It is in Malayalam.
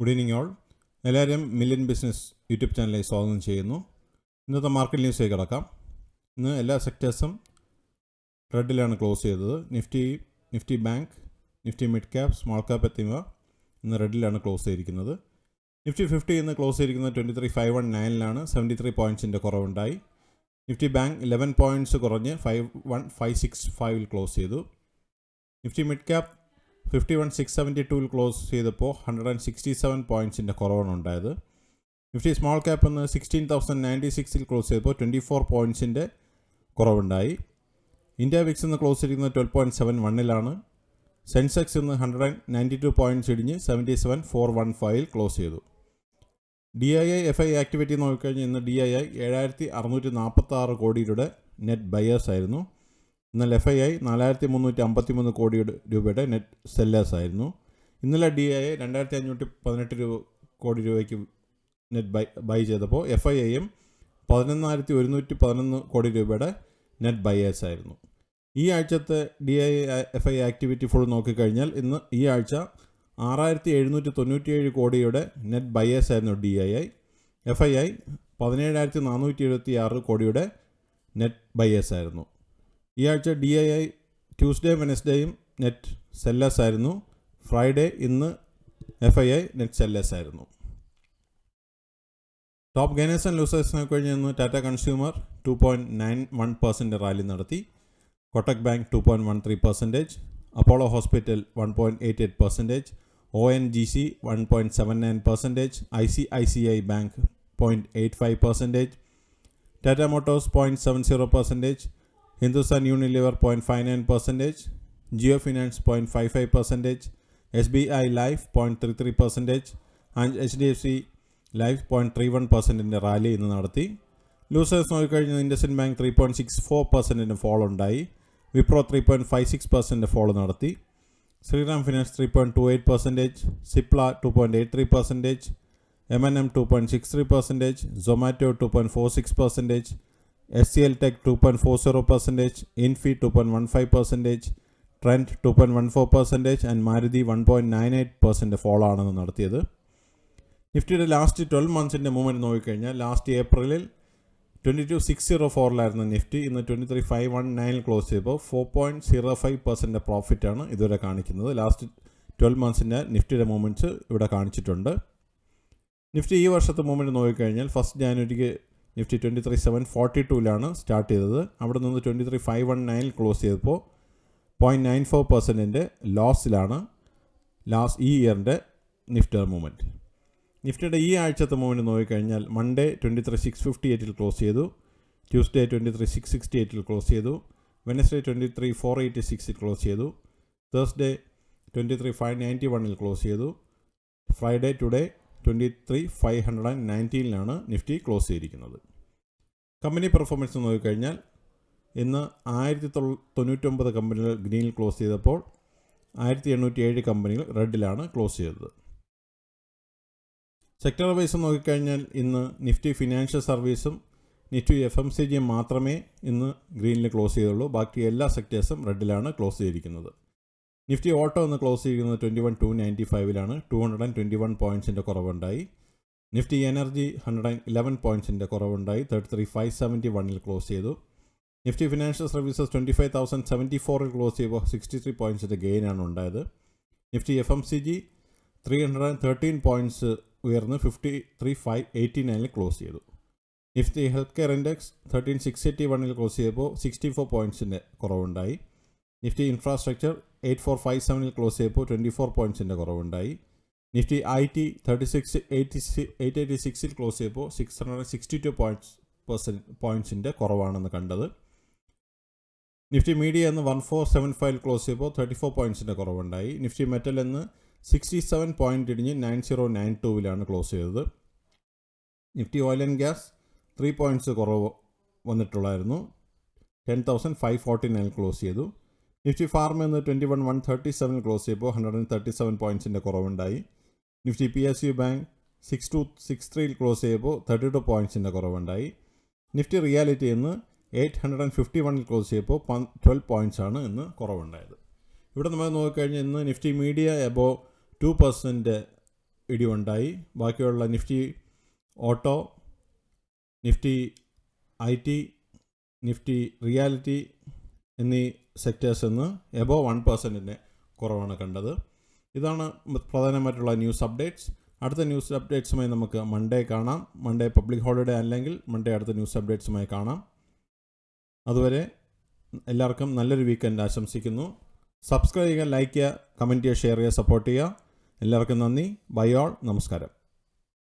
Good evening all. എല്ലാവരും മില്യൺ ബിസിനസ് യൂട്യൂബ് ചാനലിലേക്ക് സ്വാഗതം ചെയ്യുന്നു. ഇന്നത്തെ മാർക്കറ്റ് ന്യൂസിലേക്ക് കിടക്കാം. ഇന്ന് എല്ലാ സെക്ടേഴ്സും റെഡിലാണ് ക്ലോസ് ചെയ്തത്. Nifty bank, Nifty mid cap, small cap എന്നിവ ഇന്ന് റെഡിലാണ് ക്ലോസ് ചെയ്തിരിക്കുന്നത്. നിഫ്റ്റി 50 ഇന്ന് ക്ലോസ് ചെയ്തിരിക്കുന്നത് 23,519ലാണ്. 73 പോയിൻറ്റ്സിൻ്റെ കുറവുണ്ടായി. നിഫ്റ്റി ബാങ്ക് 11 പോയിൻറ്റ്സ് കുറഞ്ഞ് 51,565 ക്ലോസ് ചെയ്തു. നിഫ്റ്റി മിഡ് ക്യാപ് 51,672 ക്ലോസ് ചെയ്തപ്പോൾ 167 പോയിൻറ്റ്സിൻ്റെ കുറവാണ് ഉണ്ടായത്. നിഫ്റ്റി സ്മോൾ ക്യാപ്പ് എന്ന് 16,096 ക്ലോസ് ചെയ്തപ്പോൾ 24 പോയിൻറ്റ്സിൻ്റെ കുറവുണ്ടായി. ഇന്ത്യ വിക്സ് ഇന്ന് ക്ലോസ് ചെയ്തിരിക്കുന്നത് 12.71ലാണ്. സെൻസെക്സ് ഇന്ന് 192 പോയിൻറ്റ്സ് ഇടിഞ്ഞ് 77,415 ക്ലോസ് ചെയ്തു. DII FI ആക്ടിവിറ്റി നോക്കിക്കഴിഞ്ഞാൽ ഇന്ന് DII 7,646 കോടിയുടെ നെറ്റ് ബയേഴ്സ് ആയിരുന്നു. എന്നാൽ FII 4,353 കോടി രൂപയുടെ നെറ്റ് സെല്ലേഴ്സ് ആയിരുന്നു. ഇന്നലെ DII 2,518 കോടി രൂപയ്ക്ക് നെറ്റ് ബൈ ചെയ്തപ്പോൾ FIIയും 11,111 കോടി രൂപയുടെ നെറ്റ് ബയേഴ്സ് ആയിരുന്നു. ഈ ആഴ്ചത്തെ DII FI ആക്ടിവിറ്റി ഫുൾ നോക്കിക്കഴിഞ്ഞാൽ ഇന്ന് ഈ ആഴ്ച 6,797 കോടിയുടെ നെറ്റ് ബയേഴ്സ് ആയിരുന്നു DII. FII 17,476 കോടിയുടെ നെറ്റ് ബയേഴ്സ് ആയിരുന്നു. ഈ ആഴ്ച DII ട്യൂസ്ഡേ വെനസ്ഡേയും നെറ്റ് സെല്ലേഴ്സ് ആയിരുന്നു. ഫ്രൈഡേ ഇന്ന് FII നെറ്റ് സെല്ലേഴ്സ് ആയിരുന്നു. ടോപ്പ് ഗെയിനേഴ്സ് ആൻഡ് ലൂസേഴ്സിനെ കഴിഞ്ഞ് ഇന്ന് ടാറ്റ കൺസ്യൂമർ 2.91% റാലി നടത്തി. Kotak bank 2.13%, Apollo hospital 1.88%, ONGC 1.79%, ICICI bank 0.85%, Tata motors 0.70%, Hindustan Unilever 0.59%, Jio finance 0.55%, SBI life 0.33% and HDFC life 0.31% rally ഇന്ന് നടത്തി. ലൂസേഴ്സ് നോക്കിക്കഴിഞ്ഞാൽ ഇൻഡസ്ഇൻഡ് ബാങ്ക് 3.64% ഫോൾ ഉണ്ടായി. വിപ്രോ 3.56% ഫോൾ നടത്തി. Shriram finance 3.28%, Cipla 2.83%, M&M 2.63%, Zomato 2.46%, SCL Tech 2.40%, Infi 2.15%, Trent 2.14% and Maruti 1.98% fall ആണെന്ന് നടത്തിയത്. നിഫ്റ്റിയുടെ ലാസ്റ്റ് 12 മന്ത്സിൻ്റെ മൂവ്മെൻറ്റ് നോക്കിക്കഴിഞ്ഞാൽ ലാസ്റ്റ് ഏപ്രിലിൽ 22,604 നിഫ്റ്റി ഇന്ന് 23,519 ക്ലോസ് ചെയ്തപ്പോൾ 4.05% പ്രോഫിറ്റാണ് ഇതുവരെ കാണിക്കുന്നത്. ലാസ്റ്റ് 12 മന്ത്സിൻ്റെ നിഫ്റ്റിയുടെ മൂവ്മെൻറ്റ്സ് ഇവിടെ കാണിച്ചിട്ടുണ്ട്. നിഫ്റ്റി ഈ വർഷത്തെ മൂവ്മെൻറ്റ് നോക്കിക്കഴിഞ്ഞാൽ 1 ജാനുവരിക്ക് നിഫ്റ്റി 23,742ലാണ് സ്റ്റാർട്ട് ചെയ്തത്. അവിടെ നിന്ന് 23,519 ക്ലോസ് ചെയ്തപ്പോൾ 0.94% ലോസിലാണ് ഈ ഇയറിൻ്റെ നിഫ്റ്റിയുടെ മൂവ്മെൻറ്റ്. നിഫ്റ്റിയുടെ ഈ ആഴ്ചത്തെ മൂവ്മെൻറ്റ് നോക്കിക്കഴിഞ്ഞാൽ മൺഡേ 23,658 ക്ലോസ് ചെയ്തു, ട്യൂസ്ഡേ 23,668 ക്ലോസ് ചെയ്തു, വെനസ്ഡേ 23,486 ക്ലോസ് ചെയ്തു, തേഴ്സ്ഡേ 23,591 ക്ലോസ് ചെയ്തു, ഫ്രൈഡേ ടുഡേ 23,519 നിഫ്റ്റി ക്ലോസ് ചെയ്തിരിക്കുന്നത്. കമ്പനി പെർഫോമൻസ് നോക്കിക്കഴിഞ്ഞാൽ ഇന്ന് 1,099 കമ്പനികൾ ഗ്രീനിൽ ക്ലോസ് ചെയ്തപ്പോൾ 1,807 കമ്പനികൾ റെഡിലാണ് ക്ലോസ് ചെയ്തത്. സെക്ടർ വൈസ് നോക്കിക്കഴിഞ്ഞാൽ ഇന്ന് നിഫ്റ്റി ഫിനാൻഷ്യൽ സർവീസും നിഫ്റ്റി FMCG മാത്രമേ ഇന്ന് ഗ്രീനിൽ ക്ലോസ് ചെയ്തുള്ളൂ. ബാക്കി എല്ലാ സെക്ടേഴ്സും റെഡിലാണ് ക്ലോസ് ചെയ്തിരിക്കുന്നത്. നിഫ്റ്റി ഓട്ടോ ഇന്ന് ക്ലോസ് ചെയ്തിരിക്കുന്നത് 21,295ലാണ്. 221 പോയിൻറ്റ്സിൻ്റെ കുറവുണ്ടായി. Nifty energy 111 പോയിൻറ്റ്സിൻ്റെ കുറവുണ്ടായി. 33,571 ക്ലോസ് ചെയ്തു. നിഫ്റ്റി ഫിനാൻഷ്യൽ സർവീസസ് 25,074 ക്ലോസ് ചെയ്യുമ്പോൾ 63 പോയിൻറ്റ്സിൻ്റെ ഗെയിനാണ് ഉണ്ടായത്. നിഫ്റ്റി FMCG 313 പോയിൻറ്റ്സ് ഉയർന്ന് 53,589 ക്ലോസ് ചെയ്തു. Nifty health care index 13,681 close ചെയ്തപ്പോൾ 64 പോയിൻറ്റ്സിൻ്റെ കുറവുണ്ടായി. നിഫ്റ്റി ഇൻഫ്രാസ്ട്രക്ചർ 8,457 ക്ലോസ് ചെയ്തപ്പോൾ 24 പോയിൻറ്റ്സിൻ്റെ കുറവുണ്ടായി. നിഫ്റ്റി IT 36,886 ക്ലോസ് ചെയ്തപ്പോൾ 662 പോയിൻറ്റ്സിൻ്റെ കുറവാണെന്ന് കണ്ടത്. നിഫ്റ്റി മീഡിയ എന്ന് 1475 ക്ലോസ് ചെയ്തപ്പോൾ 34 പോയിൻറ്റ്സിൻ്റെ കുറവുണ്ടായി. നിഫ്റ്റി മെറ്റൽ എന്ന് 67 പോയിൻറ്റ് ഇടിഞ്ഞ് 9092 ക്ലോസ് ചെയ്തത്. Nifty oil and gas 3 points കുറവ് വന്നിട്ടുള്ളായിരുന്നു. 10,549 ക്ലോസ് ചെയ്തു. നിഫ്റ്റി ഫാർമ എന്ന് 21,137 ക്ലോസ് ചെയ്തപ്പോൾ 137 പോയിൻറ്റ്സിൻ്റെ കുറവുണ്ടായി. നിഫ്റ്റി PSU ബാങ്ക് 6263 ക്ലോസ് ചെയ്തപ്പോൾ 32 പോയിൻറ്റ്സിൻ്റെ കുറവുണ്ടായി. നിഫ്റ്റി റിയാലിറ്റി എന്ന് 851 ക്ലോസ് ചെയ്തപ്പോൾ 12 പോയിൻറ്റ്സാണ് ഇന്ന് കുറവുണ്ടായത്. ഇവിടെ നമ്മൾ നോക്കിക്കഴിഞ്ഞാൽ ഇന്ന് നിഫ്റ്റി മീഡിയ എബോ 2% ഇടിവുണ്ടായി. ബാക്കിയുള്ള Nifty auto, Nifty IT, Nifty reality എന്നീ സെക്ടേഴ്സ് നിന്ന് എബോവ് 1% കുറവാണ് കണ്ടത്. ഇതാണ് പ്രധാനമായിട്ടുള്ള ന്യൂസ് അപ്ഡേറ്റ്സ്. അടുത്ത ന്യൂസ് അപ്ഡേറ്റ്സുമായി നമുക്ക് മൺഡേ കാണാം. മൺഡേ പബ്ലിക് ഹോളിഡേ അല്ലെങ്കിൽ മൺഡേ അടുത്ത ന്യൂസ് അപ്ഡേറ്റ്സുമായി കാണാം. അതുവരെ എല്ലാവർക്കും നല്ലൊരു വീക്കെൻഡ് ആശംസിക്കുന്നു. സബ്സ്ക്രൈബ് ചെയ്യുക, ലൈക്ക് ചെയ്യുക, കമൻറ്റ് ചെയ്യുക, ഷെയർ ചെയ്യുക, സപ്പോർട്ട് ചെയ്യുക. എല്ലാവർക്കും നന്ദി. Bye all. നമസ്കാരം.